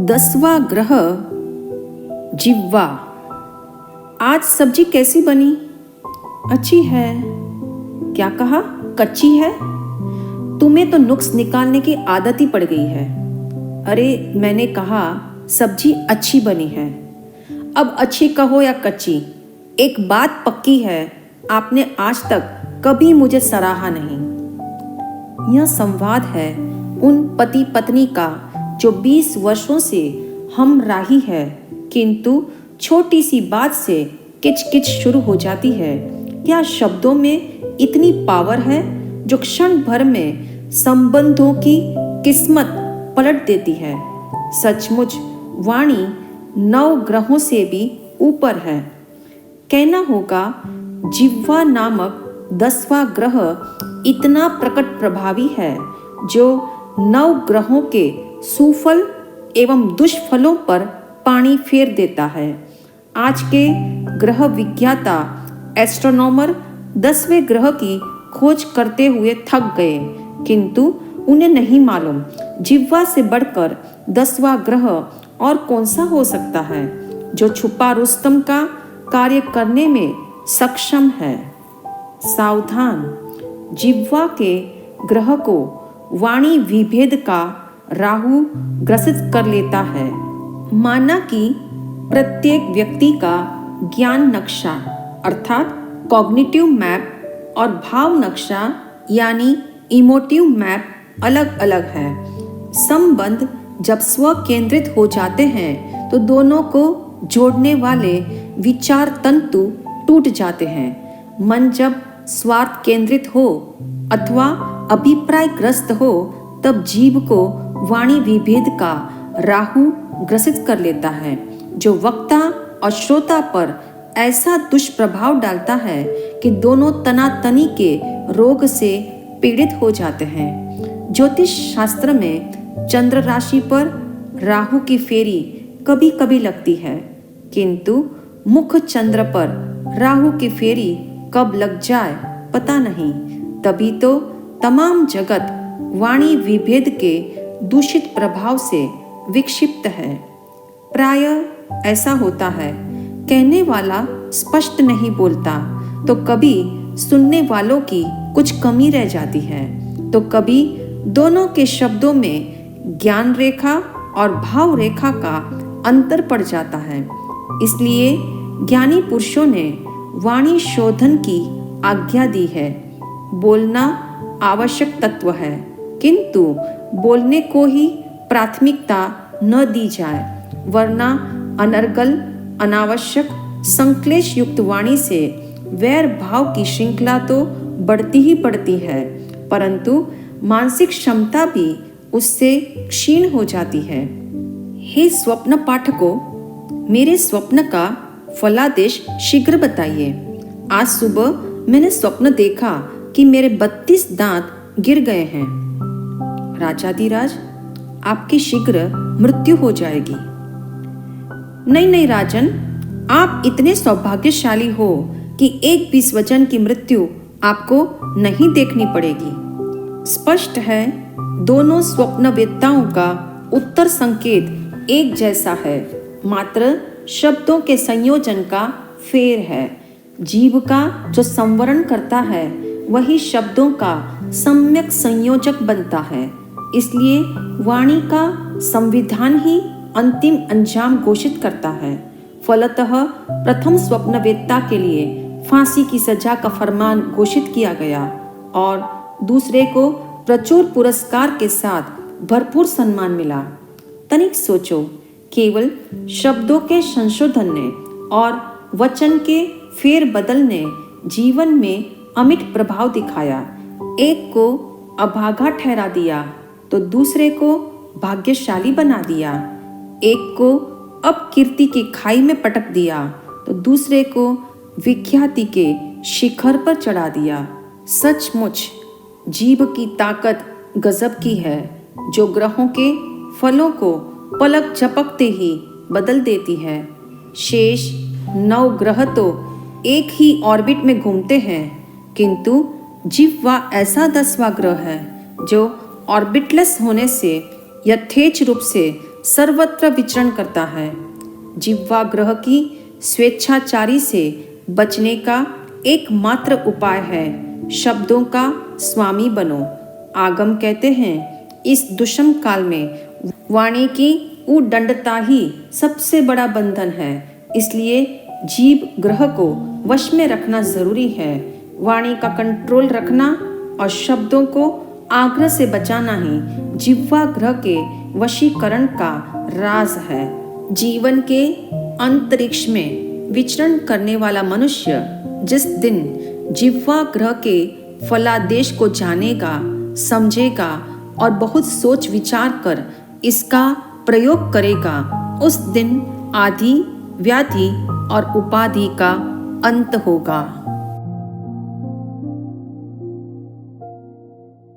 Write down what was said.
10वां ग्रह जिह्वा। आज सब्जी कैसी बनी? अच्छी है। क्या कहा? कच्ची है। तुम्हें तो नुक्स निकालने की आदत ही पड़ गई है। अरे मैंने कहा सब्जी अच्छी बनी है। अब अच्छी कहो या कच्ची, एक बात पक्की है, आपने आज तक कभी मुझे सराहा नहीं। यह संवाद है उन पति पत्नी का जो 20 वर्षों से हम राही है, किंतु छोटी सी बात से किचकिच शुरू हो जाती है। क्या शब्दों में इतनी पावर है जो क्षण भर में संबंधों की किस्मत पलट देती है? सचमुच वाणी 9 ग्रहों से भी ऊपर है। कहना होगा जिह्वा नामक 10वां ग्रह इतना प्रकट प्रभावी है जो 9 ग्रहों के सुफल एवं दुष्फलों पर पानी फेर देता है। आज के ग्रह विज्ञाता एस्ट्रोनॉमर 10वें ग्रह की खोज करते हुए थक गए, किंतु उन्हें नहीं मालूम जिह्वा से बढ़कर 10वां ग्रह और कौन सा हो सकता है जो छुपा रुस्तम का कार्य करने में सक्षम है। सावधान, जिह्वा के ग्रह को वाणी विभेद का राहु ग्रसित कर लेता है। माना कि प्रत्येक व्यक्ति का ज्ञान नक्शा अर्थात कॉग्निटिव मैप और भाव नक्शा यानी इमोटिव मैप अलग अलग है। संबंध जब स्व केंद्रित हो जाते हैं तो दोनों को जोड़ने वाले विचार तंतु टूट जाते हैं। मन जब स्वार्थ केंद्रित हो अथवा अभिप्रायग्रस्त हो तब जीव को वाणी विभेद का राहु ग्रसित कर लेता है, जो वक्ता और श्रोता पर ऐसा दुष्प्रभाव डालता है कि दोनों तनातनी के रोग से पीड़ित हो जाते हैं। ज्योतिष शास्त्र में चंद्र राशि पर राहु की फेरी कभी कभी लगती है, किंतु मुख चंद्र पर राहु की फेरी कब लग जाए पता नहीं। तभी तो तमाम जगत वाणी विभेद के दूषित प्रभाव से विक्षिप्त है। प्रायः ऐसा होता है, कहने वाला स्पष्ट नहीं बोलता तो कभी सुनने वालों की कुछ कमी रह जाती है, तो कभी दोनों के शब्दों में ज्ञान रेखा और भाव रेखा का अंतर पड़ जाता है। इसलिए ज्ञानी पुरुषों ने वाणी शोधन की आज्ञा दी है। बोलना आवश्यक तत्व है, किंतु बोलने को ही प्राथमिकता न दी जाए, वरना अनर्गल अनावश्यक संक्लेश युक्त वाणी से वैर भाव की श्रृंखला तो बढ़ती ही बढ़ती है, परंतु मानसिक क्षमता भी उससे क्षीण हो जाती है। हे स्वप्न पाठकों, मेरे स्वप्न का फलादेश शीघ्र बताइए। आज सुबह मैंने स्वप्न देखा कि मेरे 32 दांत गिर गए हैं। राजाधिराज, आपकी शीघ्र मृत्यु हो जाएगी। नहीं राजन, आप इतने सौभाग्यशाली हो कि एक भी स्वजन की मृत्यु आपको नहीं देखनी पड़ेगी। स्पष्ट है दोनों स्वप्नवेत्ताओं का उत्तर संकेत एक जैसा है, मात्र शब्दों के संयोजन का फेर है। जीव का जो संवरण करता है वही शब्दों का सम्यक संयोजक बनता है। इसलिए वाणी का संविधान ही अंतिम अंजाम घोषित करता है। फलतः प्रथम स्वप्नवेत्ता के लिए फांसी की सजा का फरमान घोषित किया गया और दूसरे को प्रचुर पुरस्कार के साथ भरपूर सम्मान मिला। तनिक सोचो, केवल शब्दों के संशोधन ने और वचन के फेर बदल ने जीवन में अमिट प्रभाव दिखाया। एक को अभागा ठहरा दिया तो दूसरे को भाग्यशाली बना दिया। एक को अपकीर्ति की खाई में पटक दिया तो दूसरे को विख्याति के शिखर पर चढ़ा दिया। सचमुच जीव की ताकत गजब की है, जो ग्रहों के फलों को पलक झपकते ही बदल देती है। शेष 9 ग्रह तो एक ही ऑर्बिट में घूमते हैं, किंतु जिह्वा ऐसा 10वां ग्रह है जो ऑर्बिटलेस होने से यथेच रूप से सर्वत्र विचरण करता है। जिह्वा ग्रह की स्वेच्छाचारी से बचने का एकमात्र उपाय है। शब्दों का स्वामी बनो। आगम कहते हैं इस दुष्म काल में वाणी की उदंडता ही सबसे बड़ा बंधन है। इसलिए जीव ग्रह को वश में रखना जरूरी है। वाणी का कंट्रोल रखना और शब्दों को आग्रह से बचाना ही जिह्वा ग्रह के वशीकरण का राज है। जीवन के अंतरिक्ष में विचरण करने वाला मनुष्य जिस दिन जिह्वा ग्रह के फलादेश को जानेगा, समझेगा और बहुत सोच विचार कर इसका प्रयोग करेगा, उस दिन आदि, व्याधि और उपाधि का अंत होगा।